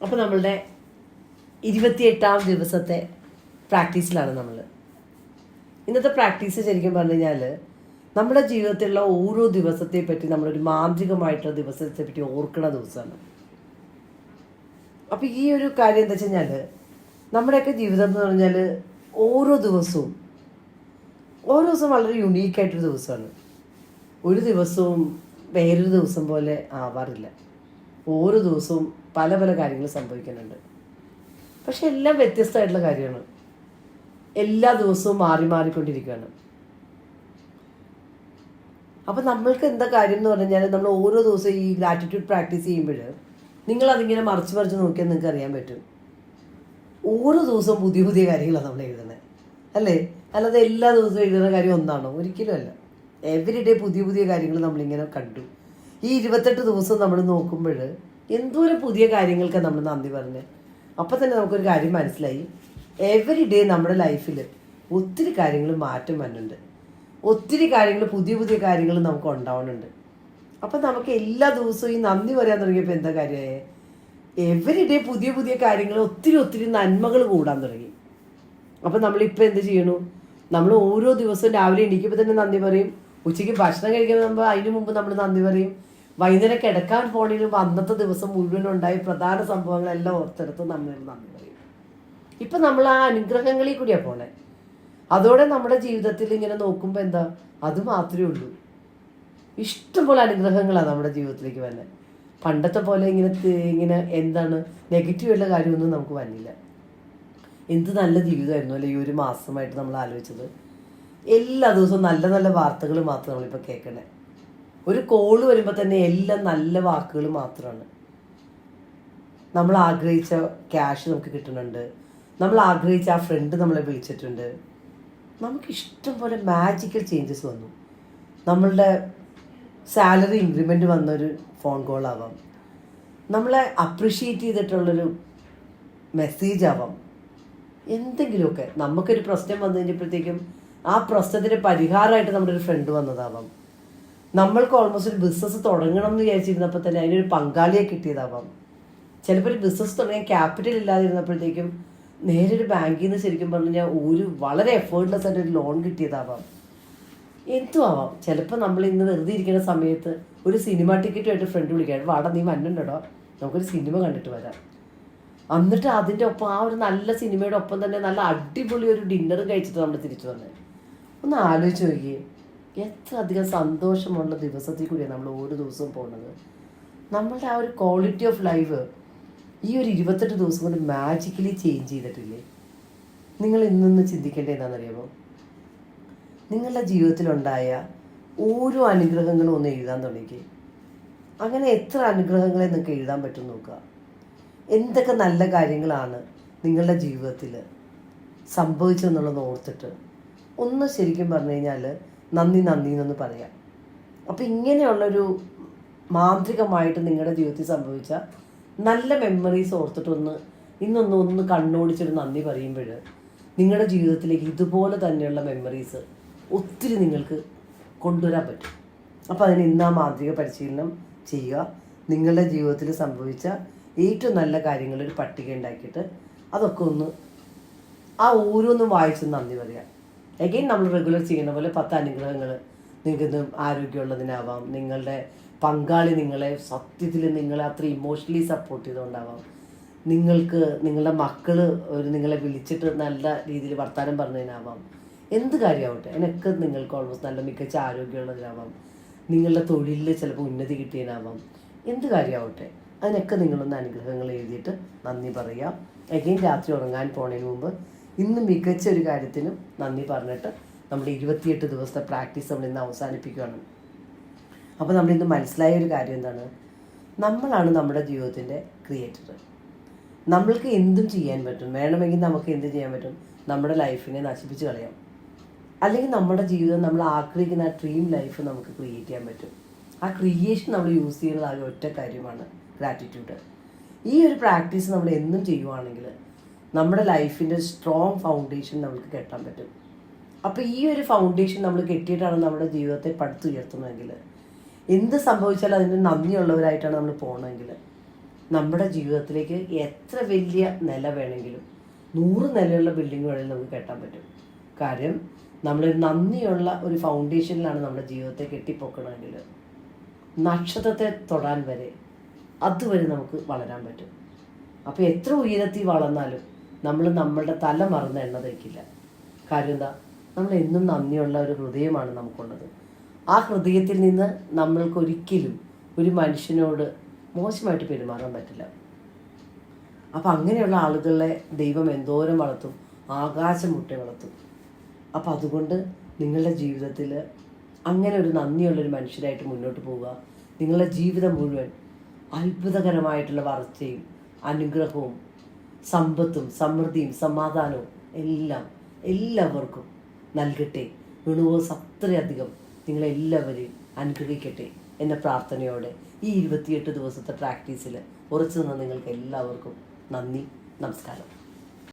അപ്പോൾ നമ്മളുടെ 28ാം ദിവസത്തെ പ്രാക്ടീസിലാണ് നമ്മൾ. ഇന്നത്തെ പ്രാക്ടീസ് ശരിക്കും പറഞ്ഞു കഴിഞ്ഞാൽ നമ്മുടെ ജീവിതത്തിലുള്ള ഓരോ ദിവസത്തെ പറ്റി നമ്മളൊരു മാന്ത്രികമായിട്ടുള്ള ദിവസത്തെ പറ്റി ഓർക്കണ ദിവസമാണ്. അപ്പോൾ ഈ ഒരു കാര്യം എന്താ വെച്ച് കഴിഞ്ഞാൽ നമ്മുടെയൊക്കെ ജീവിതം എന്ന് പറഞ്ഞാൽ ഓരോ ദിവസവും വളരെ യുണീക്കായിട്ടൊരു ദിവസമാണ്. ഒരു ദിവസവും വേറൊരു ദിവസം പോലെ ആവാറില്ല. ഓരോ ദിവസവും പല പല കാര്യങ്ങൾ സംഭവിക്കുന്നുണ്ട്. പക്ഷെ എല്ലാം വ്യത്യസ്തമായിട്ടുള്ള കാര്യമാണ്. എല്ലാ ദിവസവും മാറിക്കൊണ്ടിരിക്കുകയാണ്. അപ്പം നമ്മൾക്ക് എന്താ കാര്യം എന്ന് പറഞ്ഞാൽ നമ്മൾ ഓരോ ദിവസവും ഈ ഗ്രാറ്റിറ്റ്യൂഡ് പ്രാക്ടീസ് ചെയ്യുമ്പോൾ നിങ്ങളതിങ്ങനെ മറിച്ച് നോക്കിയാൽ നിങ്ങൾക്ക് അറിയാൻ പറ്റും. ഓരോ ദിവസവും പുതിയ പുതിയ കാര്യങ്ങളാണ് നമ്മൾ എഴുതുന്നത്, അല്ലേ? അല്ലാതെ എല്ലാ ദിവസവും എഴുതുന്ന കാര്യം ഒന്നാണോ? ഒരിക്കലും അല്ല. എവറി ഡേ പുതിയ പുതിയ കാര്യങ്ങൾ നമ്മളിങ്ങനെ കണ്ടു. ഈ 28 ദിവസം നമ്മൾ നോക്കുമ്പോൾ എന്തോരം പുതിയ കാര്യങ്ങൾക്ക് നമ്മൾ നന്ദി പറഞ്ഞത്. അപ്പം തന്നെ നമുക്കൊരു കാര്യം മനസ്സിലായി, എവറി ഡേ നമ്മുടെ ലൈഫിൽ ഒത്തിരി കാര്യങ്ങൾ മാറ്റം വരുന്നുണ്ട്. ഒത്തിരി കാര്യങ്ങൾ പുതിയ പുതിയ കാര്യങ്ങൾ നമുക്ക് ഉണ്ടാവുന്നുണ്ട്. അപ്പം നമുക്ക് എല്ലാ ദിവസവും ഈ നന്ദി പറയാൻ തുടങ്ങിയപ്പോൾ എന്താ കാര്യമായ എവറി ഡേ പുതിയ പുതിയ കാര്യങ്ങൾ ഒത്തിരി നന്മകൾ കൂടാൻ തുടങ്ങി. അപ്പം നമ്മളിപ്പോൾ എന്ത് ചെയ്യണു? നമ്മൾ ഓരോ ദിവസവും രാവിലെ എണീക്കുമ്പോൾ തന്നെ നന്ദി പറയും. ഉച്ചയ്ക്ക് ഭക്ഷണം കഴിക്കുമ്പോൾ അതിന് മുമ്പ് നമ്മൾ നന്ദി പറയും. വൈകുന്നേരം കിടക്കാൻ പോണതിന് അന്നത്തെ ദിവസം മുഴുവൻ ഉണ്ടായ പ്രധാന സംഭവങ്ങളെല്ലാം ഓർത്തെടുത്ത് നമ്മൾ നന്ദി പറയും. ഇപ്പം നമ്മൾ ആ അനുഗ്രഹങ്ങളിൽ കൂടിയാണ് പോണേ. അതോടെ നമ്മുടെ ജീവിതത്തിൽ ഇങ്ങനെ നോക്കുമ്പോൾ എന്താ, അത് മാത്രമേ ഉള്ളൂ. ഇഷ്ടംപോലെ അനുഗ്രഹങ്ങളാണ് നമ്മുടെ ജീവിതത്തിലേക്ക് വരുന്നത്. പണ്ടത്തെ പോലെ ഇങ്ങനെ എന്താണ് നെഗറ്റീവായിട്ടുള്ള കാര്യമൊന്നും നമുക്ക് വന്നില്ല. എന്ത് നല്ല ജീവിതമായിരുന്നു അല്ലേ ഈ ഒരു മാസമായിട്ട് നമ്മൾ ആലോചിച്ചത്. എല്ലാ ദിവസവും നല്ല നല്ല വാർത്തകൾ മാത്രം നമ്മളിപ്പോൾ കേൾക്കണേ. ഒരു കോള് വരുമ്പോൾ തന്നെ എല്ലാം നല്ല വാക്കുകൾ മാത്രമാണ്. നമ്മൾ ആഗ്രഹിച്ച ക്യാഷ് നമുക്ക് കിട്ടുന്നുണ്ട്. നമ്മൾ ആഗ്രഹിച്ച ആ ഫ്രണ്ട് നമ്മളെ വിളിച്ചിട്ടുണ്ട്. നമുക്ക് ഇഷ്ടം പോലെ മാജിക്കൽ ചേഞ്ചസ് വന്നു. നമ്മളുടെ സാലറി ഇൻക്രിമെൻ്റ് വന്നൊരു ഫോൺ കോൾ ആവാം, നമ്മളെ അപ്രിഷ്യേറ്റ് ചെയ്തിട്ടുള്ളൊരു മെസ്സേജ് ആവാം, എന്തെങ്കിലുമൊക്കെ. നമുക്കൊരു പ്രശ്നം വന്നു കഴിഞ്ഞപ്പോഴത്തേക്കും ആ പ്രശ്നത്തിന് പരിഹാരമായിട്ട് നമ്മുടെ ഒരു ഫ്രണ്ട് വന്നതാവാം. നമ്മൾക്ക് ഓൾമോസ്റ്റ് ഒരു ബിസിനസ് തുടങ്ങണം എന്ന് വിചാരിച്ചിരുന്നപ്പോൾ തന്നെ അതിനൊരു പങ്കാളിയെ കിട്ടിയതാവാം. ചിലപ്പോൾ ഒരു ബിസിനസ് തുടങ്ങിയ ക്യാപിറ്റൽ ഇല്ലാതിരുന്നപ്പോഴത്തേക്കും നേരെ ഒരു ബാങ്കിൽ നിന്ന് ശരിക്കും പറഞ്ഞു കഴിഞ്ഞാൽ ഒരു വളരെ എഫേർട്ട്ലെസ് ആയിട്ട് ഒരു ലോൺ കിട്ടിയതാവാം. എന്തും ആവാം. ചിലപ്പോൾ നമ്മൾ ഇന്ന് വെറുതെ ഇരിക്കുന്ന സമയത്ത് ഒരു സിനിമ ടിക്കറ്റുമായിട്ട് ഫ്രണ്ട് വിളിക്കാൻ, വാടാ നീ വന്നിട്ടുണ്ടോ, നമുക്കൊരു സിനിമ കണ്ടിട്ട് വരാം. എന്നിട്ട് അതിൻ്റെ ഒപ്പം ആ ഒരു നല്ല സിനിമയുടെ ഒപ്പം തന്നെ നല്ല അടിപൊളി ഒരു ഡിന്നർ കഴിച്ചിട്ട് നമ്മൾ തിരിച്ചു വന്നത്. ഒന്ന് ആലോചിച്ച് നോക്കിയേ, എത്ര അധികം സന്തോഷമുള്ള ദിവസത്തിൽ കൂടിയാണ് നമ്മൾ ഓരോ ദിവസവും പോകുന്നത്. നമ്മളുടെ ആ ഒരു ക്വാളിറ്റി ഓഫ് ലൈഫ് ഈ ഒരു 28 ദിവസം കൊണ്ട് മാജിക്കലി ചേഞ്ച് ചെയ്തിട്ടില്ലേ? നിങ്ങൾ ഇന്നൊന്ന് ചിന്തിക്കേണ്ടത് എന്താണെന്നറിയാമോ? നിങ്ങളുടെ ജീവിതത്തിലുണ്ടായ ഓരോ അനുഗ്രഹങ്ങളും ഒന്ന് എഴുതാൻ തുടങ്ങി. അങ്ങനെ എത്ര അനുഗ്രഹങ്ങളെ നിങ്ങൾക്ക് എഴുതാൻ പറ്റും നോക്കുക. എന്തൊക്കെ നല്ല കാര്യങ്ങളാണ് നിങ്ങളുടെ ജീവിതത്തിൽ സംഭവിച്ചെന്നുള്ളത് ഓർത്തിട്ട് ഒന്ന് ശരിക്കും പറഞ്ഞു കഴിഞ്ഞാൽ നന്ദി എന്നൊന്ന് പറയാം. അപ്പോൾ ഇങ്ങനെയുള്ളൊരു മാന്ത്രികമായിട്ട് നിങ്ങളുടെ ജീവിതത്തിൽ സംഭവിച്ച നല്ല മെമ്മറീസ് ഓർത്തിട്ടൊന്ന് ഇന്നൊന്ന് കണ്ണോടിച്ചൊരു നന്ദി പറയുമ്പോൾ നിങ്ങളുടെ ജീവിതത്തിലേക്ക് ഇതുപോലെ തന്നെയുള്ള മെമ്മറീസ് ഒത്തിരി നിങ്ങൾക്ക് കൊണ്ടുവരാൻ പറ്റും. അപ്പോൾ അതിന് ഇന്ന് ആ മാന്ത്രിക പരിശീലനം ചെയ്യുക. നിങ്ങളുടെ ജീവിതത്തിൽ സംഭവിച്ച ഏറ്റവും നല്ല കാര്യങ്ങളൊരു പട്ടിക ഉണ്ടാക്കിയിട്ട് അതൊക്കെ ഒന്ന് ആ ഓരോന്നും വായിച്ച് നന്ദി പറയുക. എഗെയിൻ നമ്മൾ റെഗുലർ ചെയ്യുന്ന പോലെ 10 അനുഗ്രഹങ്ങൾ. നിങ്ങൾക്കിന്ന് ആരോഗ്യമുള്ളതിനാവാം, നിങ്ങളുടെ പങ്കാളി നിങ്ങളെ സത്യത്തിൽ നിങ്ങളെ അത്ര ഇമോഷണലി സപ്പോർട്ട് ചെയ്തുകൊണ്ടാവാം, നിങ്ങൾക്ക് നിങ്ങളുടെ മക്കൾ നിങ്ങളെ വിളിച്ചിട്ട് നല്ല രീതിയിൽ വർത്തമാനം പറഞ്ഞതിനാവാം, എന്ത് കാര്യമാവട്ടെ അതിനൊക്കെ നിങ്ങൾക്ക് ഓൾമോസ്റ്റ് നല്ല മികച്ച ആരോഗ്യമുള്ളതിനാവാം, നിങ്ങളുടെ തൊഴിലിൽ ചിലപ്പോൾ ഉന്നതി കിട്ടിയതിനാവാം, എന്ത് കാര്യമാവട്ടെ അതിനൊക്കെ നിങ്ങളൊന്ന് അനുഗ്രഹങ്ങൾ എഴുതിയിട്ട് നന്ദി പറയുക. എഗെയിൻ രാത്രി ഉറങ്ങാൻ പോണതിന് മുമ്പ് ഇന്ന് മികച്ച ഒരു കാര്യത്തിനും നന്ദി പറഞ്ഞിട്ട് നമ്മുടെ 28 ദിവസത്തെ പ്രാക്ടീസ് നമ്മൾ ഇന്ന് അവസാനിപ്പിക്കുകയാണ്. അപ്പോൾ നമ്മളിന്ന് മനസ്സിലായ ഒരു കാര്യം എന്താണ്? നമ്മളാണ് നമ്മുടെ ജീവിതത്തിൻ്റെ ക്രിയേറ്റർ. നമ്മൾക്ക് എന്തും ചെയ്യാൻ പറ്റും. വേണമെങ്കിൽ നമുക്ക് എന്ത് ചെയ്യാൻ പറ്റും? നമ്മുടെ ലൈഫിനെ നശിപ്പിച്ച് കളയാം. അല്ലെങ്കിൽ നമ്മുടെ ജീവിതം നമ്മൾ ആഗ്രഹിക്കുന്ന ആ ഡ്രീം ലൈഫ് നമുക്ക് ക്രിയേറ്റ് ചെയ്യാൻ പറ്റും. ആ ക്രിയേഷൻ നമ്മൾ യൂസ് ചെയ്യുന്നത് ആ ഒറ്റ കാര്യമാണ് ഗ്രാറ്റിറ്റ്യൂഡ്. ഈ ഒരു പ്രാക്ടീസ് നമ്മൾ എന്നും ചെയ്യുവാണെങ്കിൽ നമ്മുടെ ലൈഫിൻ്റെ സ്ട്രോങ് ഫൗണ്ടേഷൻ നമുക്ക് കെട്ടാൻ പറ്റും. അപ്പോൾ ഈ ഒരു ഫൗണ്ടേഷൻ നമ്മൾ കെട്ടിയിട്ടാണ് നമ്മുടെ ജീവിതത്തെ പടുത്തുയർത്തുന്നതെങ്കിൽ, എന്ത് സംഭവിച്ചാലും അതിന് നന്ദിയുള്ളവരായിട്ടാണ് നമ്മൾ പോകണമെങ്കിൽ നമ്മുടെ ജീവിതത്തിലേക്ക് എത്ര വലിയ നില വേണമെങ്കിലും 100 നിലയുള്ള ബിൽഡിംഗ് വേണമെങ്കിൽ നമുക്ക് കെട്ടാൻ പറ്റും. കാര്യം നമ്മളൊരു നന്ദിയുള്ള ഒരു ഫൗണ്ടേഷനിലാണ് നമ്മുടെ ജീവിതത്തെ കെട്ടിപ്പൊക്കണമെങ്കിൽ നക്ഷത്രത്തെ തൊടാൻ വരെ അതുവരെ നമുക്ക് വളരാൻ പറ്റും. അപ്പോൾ എത്ര ഉയരത്തിൽ വളർന്നാലും നമ്മൾ നമ്മളുടെ തല മറന്ന് എണ്ണ തയ്ക്കില്ല. കാര്യം എന്താ, നമ്മൾ എന്നും നന്ദിയുള്ള ഒരു ഹൃദയമാണ് നമുക്കുള്ളത്. ആ ഹൃദയത്തിൽ നിന്ന് നമ്മൾക്കൊരിക്കലും ഒരു മനുഷ്യനോട് മോശമായിട്ട് പെരുമാറാൻ പറ്റില്ല. അപ്പം അങ്ങനെയുള്ള ആളുകളെ ദൈവം എന്തോരം വളർത്തും, ആകാശം മുട്ടെ വളർത്തും. അപ്പം അതുകൊണ്ട് നിങ്ങളുടെ ജീവിതത്തിൽ അങ്ങനെ ഒരു നന്ദിയുള്ളൊരു മനുഷ്യരായിട്ട് മുന്നോട്ട് പോവുക. നിങ്ങളുടെ ജീവിതം മുഴുവൻ അത്ഭുതകരമായിട്ടുള്ള വളർച്ചയും അനുഗ്രഹവും സമ്പത്തും സമൃദ്ധിയും സമാധാനവും എല്ലാം എല്ലാവർക്കും നൽകട്ടെ. യൂണിവേഴ്സ് അത്രയധികം നിങ്ങളെല്ലാവരെയും അനുഗ്രഹിക്കട്ടെ എന്ന പ്രാർത്ഥനയോടെ ഈ 28 ദിവസത്തെ പ്രാക്ടീസിൽ ഉറച്ചു നിന്ന് നിങ്ങൾക്ക് എല്ലാവർക്കും നന്ദി, നമസ്കാരം.